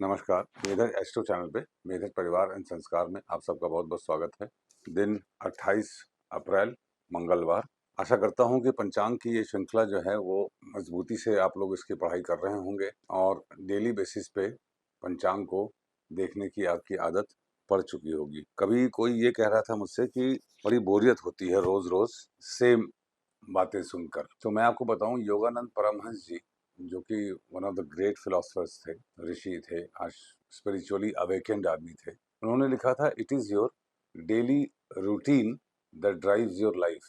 नमस्कार, मेधक astro channel पे मेधक परिवार एंड संस्कार में आप सबका बहुत बहुत स्वागत है। दिन 28 अप्रैल मंगलवार। आशा करता हूँ कि पंचांग की ये श्रृंखला जो है वो मजबूती से आप लोग इसकी पढ़ाई कर रहे होंगे और डेली बेसिस पे पंचांग को देखने की आपकी आदत पड़ चुकी होगी। कभी कोई ये कह रहा था मुझसे कि बड़ी बोरियत होती है रोज रोज सेम बातें सुनकर। तो मैं आपको बताऊं, योगानंद परमहंस जी जो कि one of the great philosophers थे, ऋषि थे, आज स्पिरिचुअली अवेकेंड आदमी थे। उन्होंने लिखा था, it is your daily routine that drives your life,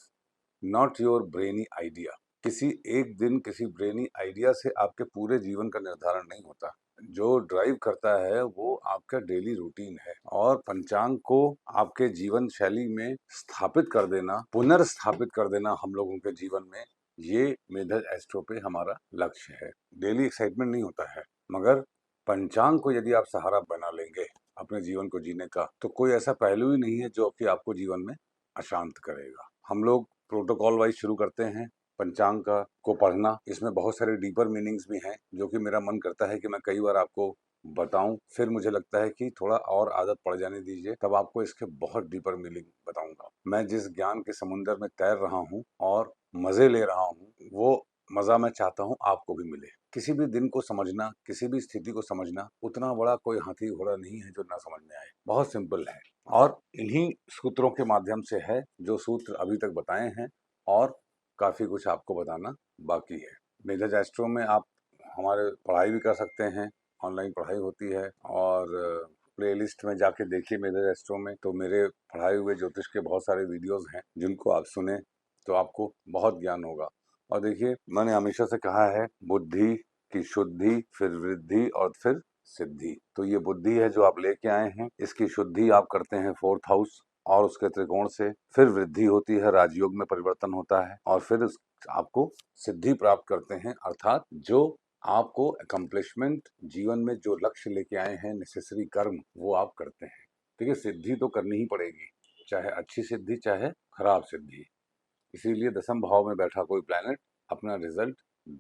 not your brainy idea. किसी एक दिन किसी ब्रेनी आइडिया से आपके पूरे जीवन का निर्धारण नहीं होता। जो ड्राइव करता है वो आपका डेली रूटीन है। और पंचांग को आपके जीवन शैली में स्थापित कर देना, पुनर्स्थापित कर देना हम लोगों के जीवन में, ये मेधक एस्ट्रो पे हमारा लक्ष्य है। डेली एक्साइटमेंट नहीं होता है, मगर पंचांग को यदि आप सहारा बना लेंगे अपने जीवन को जीने का, तो कोई ऐसा पहलू ही नहीं है जो कि आपको जीवन में अशांत करेगा। हम लोग प्रोटोकॉल वाइज शुरू करते हैं पंचांग का को पढ़ना। इसमें बहुत सारे डीपर मीनिंग्स भी हैं जो कि मेरा मन करता है कि मैं कई बार आपको बताऊं, फिर मुझे लगता है कि थोड़ा और आदत पड़ जाने दीजिए, तब आपको इसके बहुत डीपर मीनिंग बताऊंगा। मैं जिस ज्ञान के समुंदर में तैर रहा हूं और मजे ले रहा हूं, वो मजा मैं चाहता हूं आपको भी मिले। किसी भी दिन को समझना, किसी भी स्थिति को समझना उतना बड़ा कोई हाथी घोड़ा नहीं है जो ना समझ में आए। बहुत सिंपल है और इन्हीं सूत्रों के माध्यम से है जो सूत्र अभी तक बताए हैं, और काफी कुछ आपको बताना बाकी है। मेधक एस्ट्रो में आप हमारे पढ़ाई भी कर सकते हैं, ऑनलाइन पढ़ाई होती है। और प्लेलिस्ट में जाके देखिए मेधक एस्ट्रो में, तो मेरे पढ़ाए हुए ज्योतिष के बहुत सारे वीडियोस हैं जिनको आप सुने तो आपको बहुत ज्ञान होगा। और देखिए, मैंने हमेशा से कहा है, बुद्धि की शुद्धि, फिर वृद्धि और फिर सिद्धि। तो ये बुद्धि है जो आप लेके आए हैं, इसकी शुद्धि आप करते हैं 4th हाउस और उसके त्रिकोण से। फिर वृद्धि होती है, राजयोग में परिवर्तन होता है, और फिर आपको सिद्धि प्राप्त करते हैं, अर्थात जो आपको अकम्प्लिशमेंट, जीवन में जो लक्ष्य लेके आए हैं, नेसेसरी कर्म, वो आप करते हैं। देखिए, सिद्धि तो करनी ही पड़ेगी, चाहे अच्छी सिद्धि चाहे खराब सिद्धि। इसीलिए दसम भाव में बैठा कोई प्लैनेट अपना रिजल्ट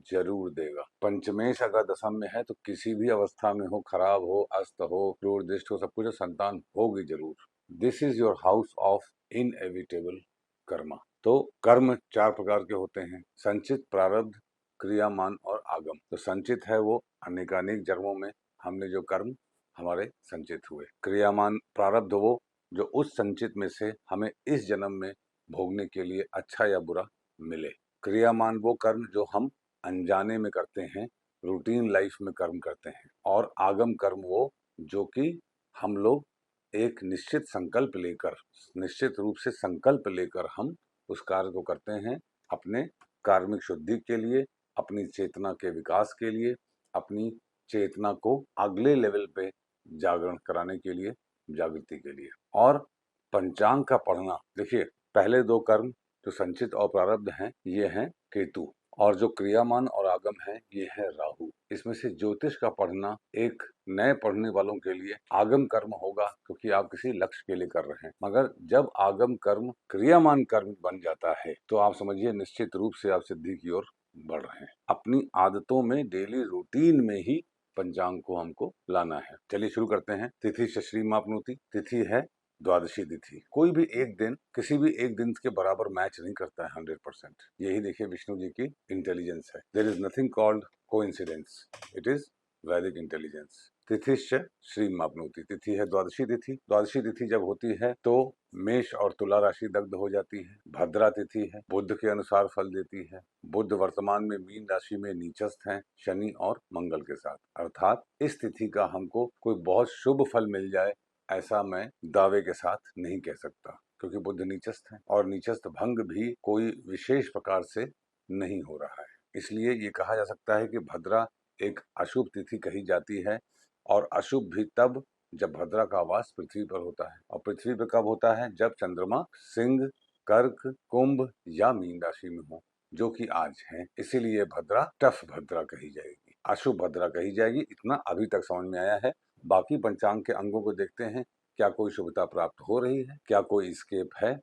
जरूर देगा। पंचमेश अगर दसम में है तो किसी भी अवस्था में हो, खराब हो, अस्त हो, क्रूर दृष्ट हो, सब कुछ संतान होगी जरूर। This is your house of inevitable Karma. तो कर्म 4 प्रकार के होते हैं, संचित, प्रारब्ध, क्रियामान और आगम। तो संचित है वो अनेकानेक जन्मों में हमने जो कर्म हमारे संचित हुए। क्रियामान, प्रारब्ध वो जो उस संचित में से हमें इस जन्म में भोगने के लिए अच्छा या बुरा मिले। क्रियामान वो कर्म जो हम अनजाने में करते हैं, रूटीन लाइफ में कर्म करते हैं। और आगम कर्म वो जो कि हम लोग एक निश्चित संकल्प लेकर, निश्चित रूप से संकल्प लेकर हम उस कार्य को करते हैं, अपने कार्मिक शुद्धि के लिए, अपनी चेतना के विकास के लिए, अपनी चेतना को अगले लेवल पे जागरण कराने के लिए, जागृति के लिए। और पंचांग का पढ़ना, देखिए, पहले 2 कर्म जो संचित और प्रारब्ध हैं, ये हैं केतु, और जो क्रियामान और आगम है ये है राहु। इसमें से ज्योतिष का पढ़ना एक नए पढ़ने वालों के लिए आगम कर्म होगा, क्योंकि आप किसी लक्ष्य के लिए कर रहे हैं। मगर जब आगम कर्म क्रियामान कर्म बन जाता है तो आप समझिए निश्चित रूप से आप सिद्धि की ओर बढ़ रहे हैं। अपनी आदतों में, डेली रूटीन में ही पंचांग को हमको लाना है। चलिए शुरू करते हैं। तिथि श्री मापनोति, तिथि है द्वादशी तिथि। कोई भी एक दिन किसी भी एक दिन के बराबर मैच नहीं करता है 100%। यही देखिए विष्णु जी की इंटेलिजेंस है। There is nothing called coincidence, it is Vedic intelligence. तिथिश्च श्री मापनोति, तिथि है द्वादशी तिथि। द्वादशी तिथि जब होती है तो मेष और तुला राशि दग्ध हो जाती है। भद्रा तिथि है, बुध के अनुसार फल देती है। बुध वर्तमान में मीन राशि में नीचस्थ हैं, शनि और मंगल के साथ। अर्थात इस तिथि का हमको कोई बहुत शुभ फल मिल जाए ऐसा मैं दावे के साथ नहीं कह सकता, क्योंकि बुध नीचस्थ है और नीचस्थ भंग भी कोई विशेष प्रकार से नहीं हो रहा है। इसलिए ये कहा जा सकता है कि भद्रा एक अशुभ तिथि कही जाती है, और अशुभ भी तब जब भद्रा का वास पृथ्वी पर होता है। और पृथ्वी पर कब होता है? जब चंद्रमा सिंह, कर्क, कुंभ या मीन राशि में हो, जो कि आज है। इसीलिए भद्रा टफ भद्रा कही जाएगी, अशुभ भद्रा कही जाएगी। इतना अभी तक समझ में आया है। बाकी पंचांग के अंगों को देखते हैं, क्या कोई शुभता प्राप्त हो रही है, क्या कोई स्केप है,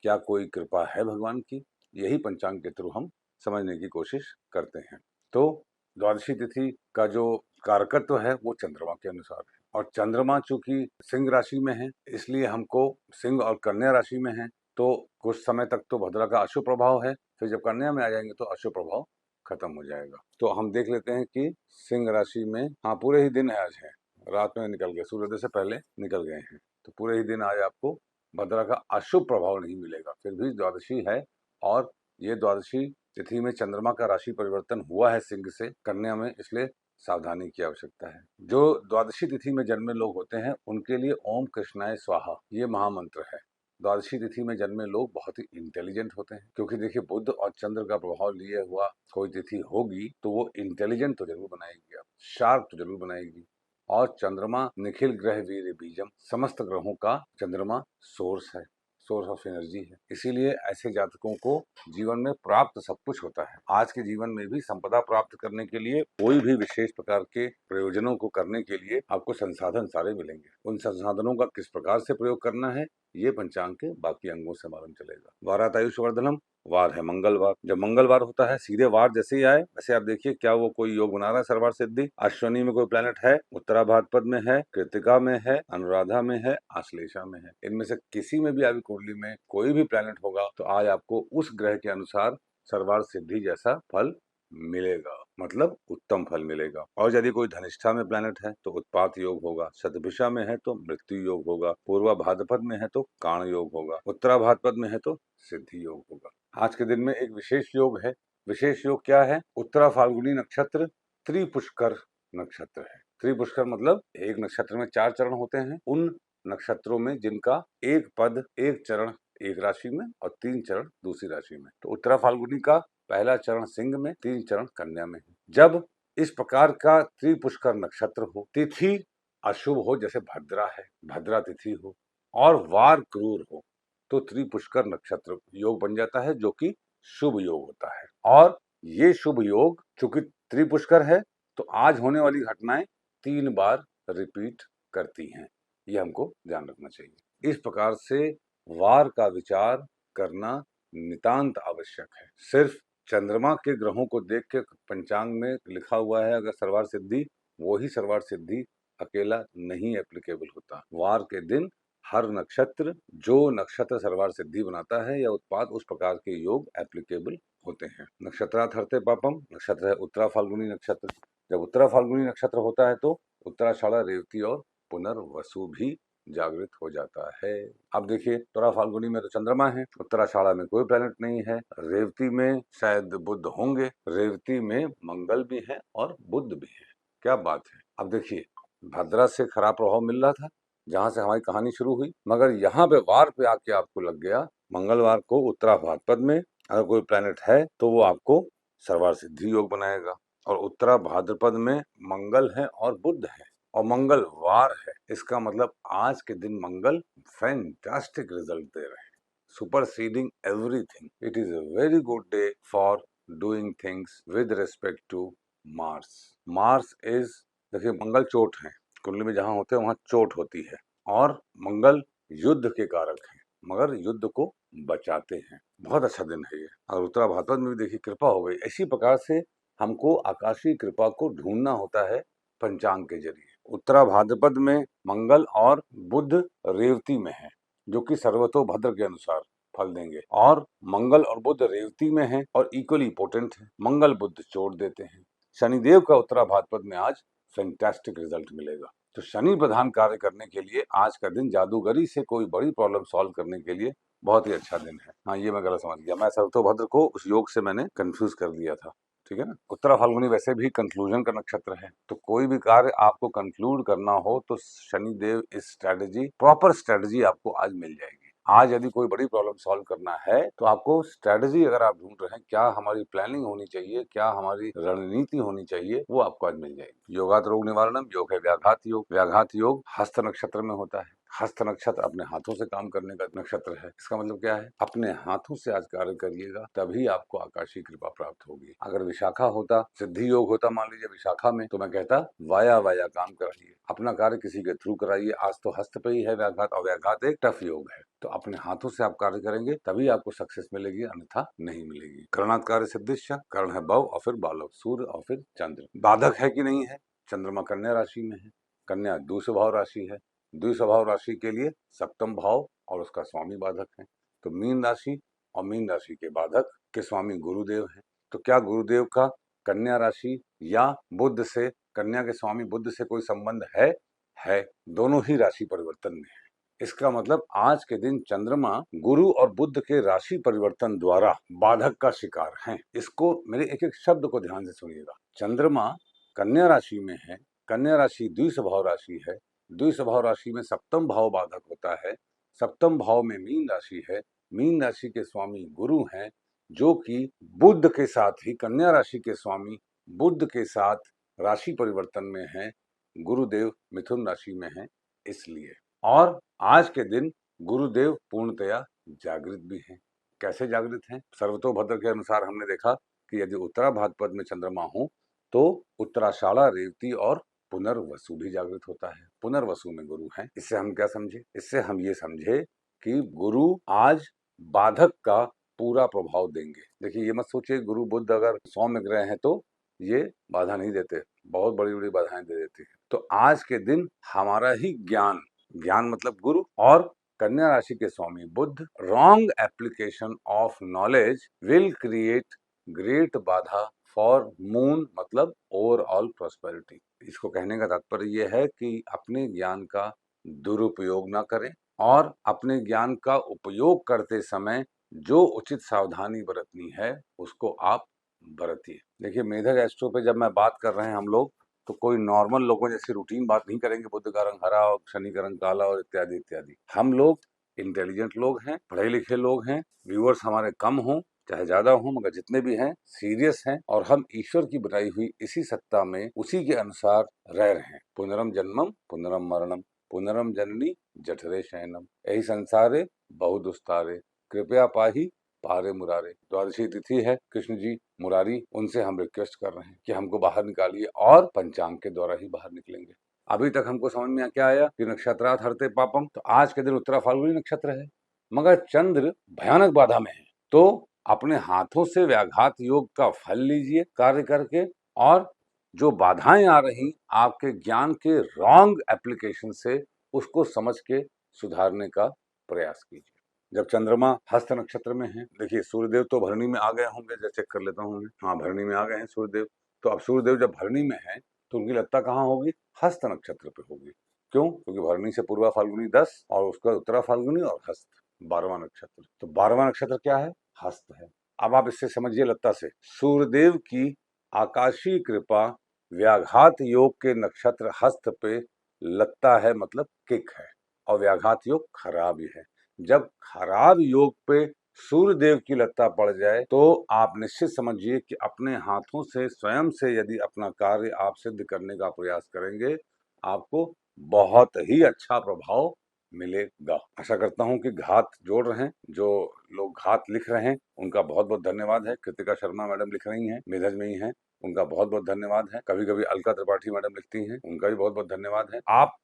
क्या कोई कृपा है भगवान की। यही पंचांग के थ्रू हम समझने की कोशिश करते हैं। तो द्वादशी तिथि का जो कारकत्व है वो चंद्रमा के अनुसार है, और चंद्रमा चूंकि सिंह राशि में है, इसलिए हमको सिंह और कन्या राशि में है, तो कुछ समय तक तो भद्रा का अशुभ प्रभाव है, फिर जब कन्या में आ जाएंगे तो अशुभ प्रभाव खत्म हो जाएगा। तो हम देख लेते हैं कि सिंह राशि में, हाँ पूरे ही दिन है आज, है रात में निकल गए, सूर्योदय से पहले निकल गए हैं, तो पूरे ही दिन आज आपको भद्रा का अशुभ प्रभाव नहीं मिलेगा। फिर भी द्वादशी है, और ये द्वादशी तिथि में चंद्रमा का राशि परिवर्तन हुआ है सिंह से कन्या में, इसलिए सावधानी की आवश्यकता है। जो द्वादशी तिथि में जन्मे लोग होते हैं उनके लिए ओम कृष्णाय स्वाहा ये महामंत्र है। द्वादशी तिथि में जन्मे लोग बहुत ही इंटेलिजेंट होते हैं, क्योंकि देखिए बुध और चंद्र का प्रभाव लिए हुआ कोई तिथि होगी तो वो इंटेलिजेंट तो जरूर बनाएगी, आप शार्प तो जरूर बनाएगी। और चंद्रमा निखिल ग्रह वीर बीजम, समस्त ग्रहों का चंद्रमा सोर्स है, सोर्स ऑफ एनर्जी है, इसीलिए ऐसे जातकों को जीवन में प्राप्त सब कुछ होता है। आज के जीवन में भी संपदा प्राप्त करने के लिए, कोई भी विशेष प्रकार के प्रयोजनों को करने के लिए आपको संसाधन सारे मिलेंगे। उन संसाधनों का किस प्रकार से प्रयोग करना है ये पंचांग के बाकी अंगों से मालूम चलेगा। वारात आयुष्वर्धनम, वार है मंगलवार। जब मंगलवार होता है, सीधे वार जैसे ही आए वैसे आप देखिए क्या वो कोई योग बना रहा है सर्वार सिद्धि। अश्विनी में कोई प्लेनेट है, उत्तरा भाद्रपद में है, कृतिका में है, अनुराधा में है, आश्लेषा में है, इनमें से किसी में भी आपकी कुंडली में कोई भी प्लेनेट होगा तो आज आपको उस ग्रह के अनुसार सर्वार सिद्धि जैसा फल मिलेगा, मतलब उत्तम फल मिलेगा। और यदि कोई धनिष्ठा में प्लेनेट है तो उत्पात योग होगा, शतभिषा में है तो मृत्यु योग होगा, पूर्वा भाद्रपद में है तो काण योग होगा, उत्तरा भाद्रपद में है तो सिद्धि योग होगा। आज के दिन में एक विशेष योग है। विशेष योग क्या है? उत्तरा फाल्गुनी नक्षत्र त्रिपुष्कर नक्षत्र है। त्रिपुष्कर मतलब एक नक्षत्र में 4 चरण होते हैं, उन नक्षत्रों में जिनका एक पद, एक चरण एक राशि में और 3 चरण दूसरी राशि में। तो उत्तरा फाल्गुनी का पहला चरण सिंह में, 3 चरण कन्या में है। जब इस प्रकार का त्रिपुष्कर नक्षत्र हो, तिथि अशुभ हो, जैसे भद्रा है, भद्रा तिथि हो, और वार क्रूर हो, तो त्रिपुष्कर नक्षत्र योग बन जाता है, जो कि शुभ योग होता है। और ये शुभ योग चूंकि त्रिपुष्कर है तो आज होने वाली घटनाएं 3 बार रिपीट करती हैं, ये हमको ध्यान रखना चाहिए। इस प्रकार से वार का विचार करना नितांत आवश्यक है। सिर्फ चंद्रमा के ग्रहों को देख के पंचांग में लिखा हुआ है अगर सर्वार सिद्धि, वो ही सर्वार सिद्धि अकेला नहीं एप्लीकेबल होता। वार के दिन हर नक्षत्र, जो नक्षत्र सर्वार सिद्धि बनाता है या उत्पाद, उस प्रकार के योग एप्लीकेबल होते हैं। नक्षत्रार्थ हरते पापम, नक्षत्र है उत्तरा फाल्गुनी नक्षत्र। जब उत्तरा फाल्गुनी नक्षत्र होता है तो उत्तराषाढ़ा, रेवती और पुनर्वसु भी जागृत हो जाता है। अब देखिए उत्तरा फाल्गुनी में तो चंद्रमा है, उत्तराषाढ़ा में कोई प्लेनेट नहीं है, रेवती में शायद बुध होंगे, रेवती में मंगल भी है और बुध भी है। क्या बात है। अब देखिए भद्रा से खराब प्रभाव मिल रहा था जहां से हमारी कहानी शुरू हुई, मगर यहाँ पे वार पे आके आपको लग गया मंगलवार को उत्तरा भाद्रपद में अगर कोई प्लेनेट है तो वो आपको सर्वार सिद्धि योग बनाएगा। और उत्तरा भाद्रपद में मंगल है और बुध है और मंगल वार है, इसका मतलब आज के दिन मंगल फैंटास्टिक रिजल्ट दे रहे हैं, superseding everything. It is a very good day for doing things with respect to Mars. Mars is, देखिए मंगल चोट है, कुंडली में जहां होते हैं वहां चोट होती है, और मंगल युद्ध के कारक हैं, मगर युद्ध को बचाते हैं। बहुत अच्छा दिन है ये। और उत्तरा भाद्रपद में भी देखिए कृपा हो गई। इसी प्रकार से हमको आकाशीय कृपा को ढूंढना होता है पंचांग के जरिए। उत्तरा भाद्रपद में मंगल और बुध रेवती में है, जो कि सर्वतोभद्र के अनुसार फल देंगे, और मंगल और बुध रेवती में है और इक्वली पोटेंट है। मंगल बुध चोट देते हैं। शनिदेव का उत्तरा भाद्रपद में आज फैंटास्टिक रिजल्ट मिलेगा। तो शनि प्रधान कार्य करने के लिए आज का दिन, जादूगरी से कोई बड़ी प्रॉब्लम सॉल्व करने के लिए बहुत ही अच्छा दिन है। हाँ, ये मैं गलत समझ गया, मैं सर्वतोभद्र को उस योग से मैंने कंफ्यूज कर दिया था, ठीक है ना। उत्तरा फाल्गुनी वैसे भी कंक्लूजन का नक्षत्र है, तो कोई भी कार्य आपको कंक्लूड करना हो तो शनिदेव इस स्ट्रेटजी, प्रॉपर स्ट्रेटजी आपको आज मिल जाएगी। आज यदि कोई बड़ी प्रॉब्लम सॉल्व करना है तो आपको स्ट्रेटजी, अगर आप ढूंढ रहे हैं क्या हमारी प्लानिंग होनी चाहिए, क्या हमारी रणनीति होनी चाहिए, वो आपको आज मिल जाएगी। योगात रोग निवारणम, योग है व्याघात योग। व्याघात योग हस्त नक्षत्र में होता है। हस्त नक्षत्र अपने हाथों से काम करने का नक्षत्र है। इसका मतलब क्या है? अपने हाथों से आज कार्य करिएगा तभी आपको आकाशीय कृपा प्राप्त होगी। अगर विशाखा होता, सिद्धि योग होता मान लीजिए विशाखा में, तो मैं कहता वाया वाया काम कराइए, अपना कार्य किसी के थ्रू कराइए। आज तो हस्त पे ही है व्याघात, और व्याघात एक टफ योग है। तो अपने हाथों से आप कार्य करेंगे तभी आपको सक्सेस मिलेगी, अन्यथा नहीं मिलेगी। करणात् कार्य सिद्धिश्च, कर्ण है भव और फिर बालव, सूर्य और फिर चंद्र। बाधक है कि नहीं है? चंद्रमा कन्या राशि में है। कन्या द्विस्वभाव राशि है। द्विस्वभाव राशि के लिए सप्तम भाव और उसका स्वामी बाधक है। तो मीन राशि और मीन राशि के बाधक के स्वामी गुरुदेव हैं। तो क्या गुरुदेव का कन्या राशि या बुध से, कन्या के स्वामी बुध से कोई संबंध है? है। दोनों ही राशि परिवर्तन में है। इसका मतलब आज के दिन चंद्रमा गुरु और बुध के राशि परिवर्तन द्वारा बाधक का शिकार हैं। इसको मेरे एक एक शब्द को ध्यान से सुनिएगा। चंद्रमा कन्या राशि में है। कन्या राशि द्विस्वभाव राशि है। द्विस्वभाव राशि में सप्तम भाव बाधक होता है। सप्तम भाव में मीन राशि है। मीन राशि के स्वामी गुरु हैं, जो कि बुध के साथ ही कन्या राशि के स्वामी बुध के साथ राशि परिवर्तन में है। गुरुदेव मिथुन राशि में है इसलिए। और आज के दिन गुरुदेव पूर्णतया जागृत भी हैं। कैसे जागृत हैं? सर्वतोभद्र के अनुसार हमने देखा कि यदि उत्तरा भाद्रपद में चंद्रमा हो तो उत्तराषाढ़ा, रेवती और पुनर्वसु भी जागृत होता है। पुनर्वसु में गुरु हैं। इससे हम क्या समझे? इससे हम ये समझे कि गुरु आज बाधक का पूरा प्रभाव देंगे। देखिए, ये मत सोचिए गुरु बुध अगर 100 में ग्रह हैं तो ये बाधा नहीं देते, बहुत बड़ी बड़ी बाधाएं दे देती है। तो आज के दिन हमारा ही ज्ञान, ज्ञान मतलब गुरु, और कन्या राशि के स्वामी बुध, wrong application of knowledge will create great बाधा फॉर मून मतलब ओवरऑल प्रॉस्पेरिटी। इसको कहने का तात्पर्य यह है कि अपने ज्ञान का दुरुपयोग ना करें और अपने ज्ञान का उपयोग करते समय जो उचित सावधानी बरतनी है उसको आप बरतिए। देखिए, मेधक एस्ट्रो पे जब मैं बात कर रहे हैं हम लोग, तो कोई नॉर्मल लोगों जैसी रूटीन बात नहीं करेंगे, बुध का रंग हरा और शनि का रंग काला और इत्यादि इत्यादि। हम लोग इंटेलिजेंट लोग हैं, पढ़े लिखे लोग हैं, व्यूअर्स हमारे कम हों चाहे ज्यादा हों, मगर जितने भी हैं सीरियस हैं, और हम ईश्वर की बनाई हुई इसी सत्ता में उसी के अनुसार रह रहे हैं। पुनरम जन्मम पुनरम मरणम, पुनरम जननी जठरे शयनम, यही संसारे बहुदुस्तारे, कृपया पाही पारे मुरारे। द्वादशी तिथि है, कृष्ण जी मुरारी, उनसे हम रिक्वेस्ट कर रहे हैं कि हमको बाहर निकालिए, और पंचांग के द्वारा ही बाहर निकलेंगे। अभी तक हमको समझ में क्या आया कि नक्षत्रात् हरते पापम, तो आज के दिन उत्तरा फाल्गुनी नक्षत्र है, मगर चंद्र भयानक बाधा में है। तो अपने हाथों से व्याघात योग का फल लीजिए कार्य करके, और जो बाधाएं आ रही आपके ज्ञान के रॉन्ग एप्लीकेशन से, उसको समझ के सुधारने का प्रयास कीजिए। जब चंद्रमा हस्त नक्षत्र में है, देखिए सूर्यदेव तो भरणी में आ गए होंगे, जैसे चेक कर लेता हूँ मैं, हाँ भरणी में आ गए हैं सूर्यदेव। तो अब सूर्यदेव जब भरणी में है तो उनकी लत्ता कहाँ होगी? हस्त नक्षत्र पे होगी। क्यों? क्योंकि भरणी से पूर्वा फाल्गुनी 10 और उसका उत्तरा फाल्गुनी और हस्त 12वां नक्षत्र। तो 12वां नक्षत्र क्या है? हस्त है। अब आप इससे समझिए लत्ता से, सूर्यदेव की आकाशीय कृपा व्याघात योग के नक्षत्र हस्त पे लत्ता है, मतलब किक है, और व्याघात योग खराब ही है। जब खराब योग पे सूर्यदेव की लत्ता पड़ जाए तो आप निश्चित समझिए कि अपने हाथों से स्वयं से यदि अपना कार्य आप सिद्ध करने का प्रयास करेंगे, आपको बहुत ही अच्छा प्रभाव मिलेगा। आशा करता हूं कि घात जोड़ रहे हैं, जो लोग घात लिख रहे हैं उनका बहुत बहुत धन्यवाद है। कृतिका शर्मा मैडम लिख रही हैं, मेधज में ही हैं, उनका बहुत बहुत धन्यवाद है। कभी कभी अलका त्रिपाठी मैडम लिखती हैं, उनका भी बहुत बहुत धन्यवाद है। आप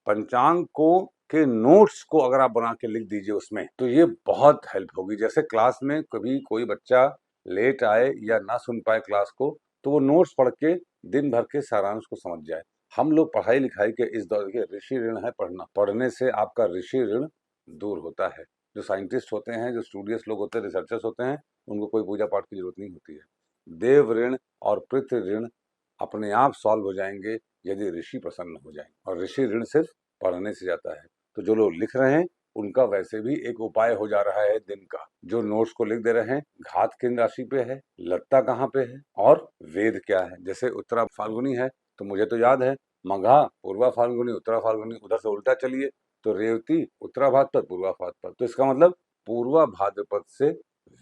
पंचांग को के नोट्स को अगर आप बना के लिख दीजिए उसमें, तो ये बहुत हेल्प होगी। जैसे क्लास में कभी कोई बच्चा लेट आए या ना सुन पाए क्लास को, तो वो नोट्स पढ़ के दिन भर के सारांश को समझ जाए। हम लोग पढ़ाई लिखाई के इस दौर के ऋषि ऋण है पढ़ना, पढ़ने से आपका ऋषि ऋण दूर होता है। जो साइंटिस्ट होते हैं, जो स्टूडियस लोग होते हैं, रिसर्चर्स होते हैं, उनको कोई पूजा पाठ की जरूरत नहीं होती है। देव ऋण और पृथ्वी ऋण अपने आप सॉल्व हो जाएंगे यदि ऋषि प्रसन्न हो जाएंगे, और ऋषि ऋण सिर्फ पढ़ने से जाता है। तो जो लोग लिख रहे हैं उनका वैसे भी एक उपाय हो जा रहा है दिन का। जो नोट्स को लिख दे रहे हैं, घात किन राशि पे है, लत्ता कहाँ पे है, और वेद क्या है। जैसे उत्तरा फाल्गुनी है तो मुझे तो याद है मघा पूर्वा फाल्गुनी उत्तरा फाल्गुनी, उधर से उल्टा चलिए तो रेवती उत्तरा भाद्रपद पूर्वा भाद्रपद। तो इसका मतलब पूर्वा भाद्रपद से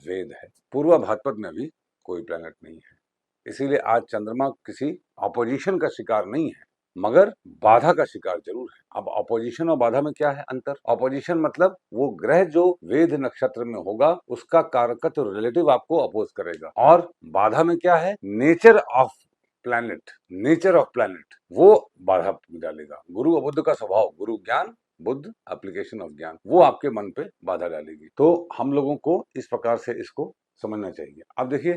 वेद है, पूर्वा भाद्रपद में भी कोई प्लैनेट नहीं है। इसीलिए आज चंद्रमा किसी ऑपोजिशन का शिकार नहीं है, मगर बाधा का शिकार जरूर है। अब ऑपोजिशन और बाधा में क्या है अंतर? ऑपोजिशन मतलब वो ग्रह जो वेद नक्षत्र में होगा उसका कारकत्व रिलेटिव आपको अपोज करेगा, और बाधा में क्या है? Nature of planet, nature of planet वो बाधा डालेगा। गुरु और बुध का स्वभाव, गुरु ज्ञान, बुद्ध एप्लीकेशन ऑफ ज्ञान, वो आपके मन पे बाधा डालेगी। तो हम लोगों को इस प्रकार से इसको समझना चाहिए। अब देखिए,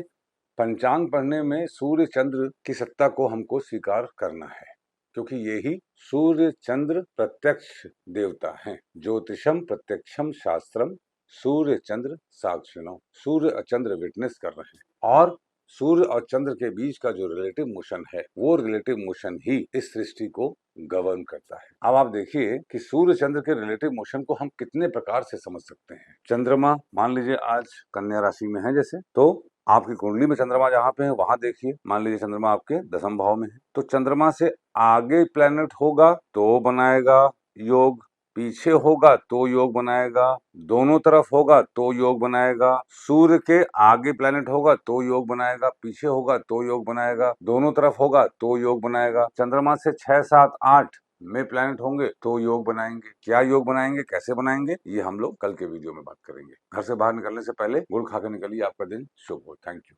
पंचांग पढ़ने में सूर्य चंद्र की सत्ता को हमको स्वीकार करना है, क्योंकि ये ही सूर्य चंद्र प्रत्यक्ष देवता हैं। ज्योतिषम प्रत्यक्षम शास्त्रम सूर्य चंद्र साक्षिणो, सूर्य और चंद्र विटनेस कर रहे हैं, और सूर्य और चंद्र के बीच का जो रिलेटिव मोशन है वो रिलेटिव मोशन ही इस सृष्टि को गवर्न करता है। अब आप देखिए कि सूर्य चंद्र के रिलेटिव मोशन को हम कितने प्रकार से समझ सकते हैं। चंद्रमा मान लीजिए आज कन्या राशि में है, जैसे तो आपकी कुंडली में चंद्रमा जहां पे है वहां देखिए, मान लीजिए चंद्रमा आपके 10वें भाव में है, तो चंद्रमा से आगे प्लेनेट होगा तो बनाएगा योग, पीछे होगा तो योग बनाएगा, दोनों तरफ होगा तो योग बनाएगा, सूर्य के आगे प्लेनेट होगा तो योग बनाएगा, पीछे होगा तो योग बनाएगा, दोनों तरफ होगा तो योग बनाएगा। चंद्रमा से 6, 7, 8 में प्लैनेट होंगे तो योग बनाएंगे। क्या योग बनाएंगे, कैसे बनाएंगे, ये हम लोग कल के वीडियो में बात करेंगे। घर से बाहर निकलने से पहले गुड़ खा के निकलिए, आपका दिन शुभ हो। Thank you.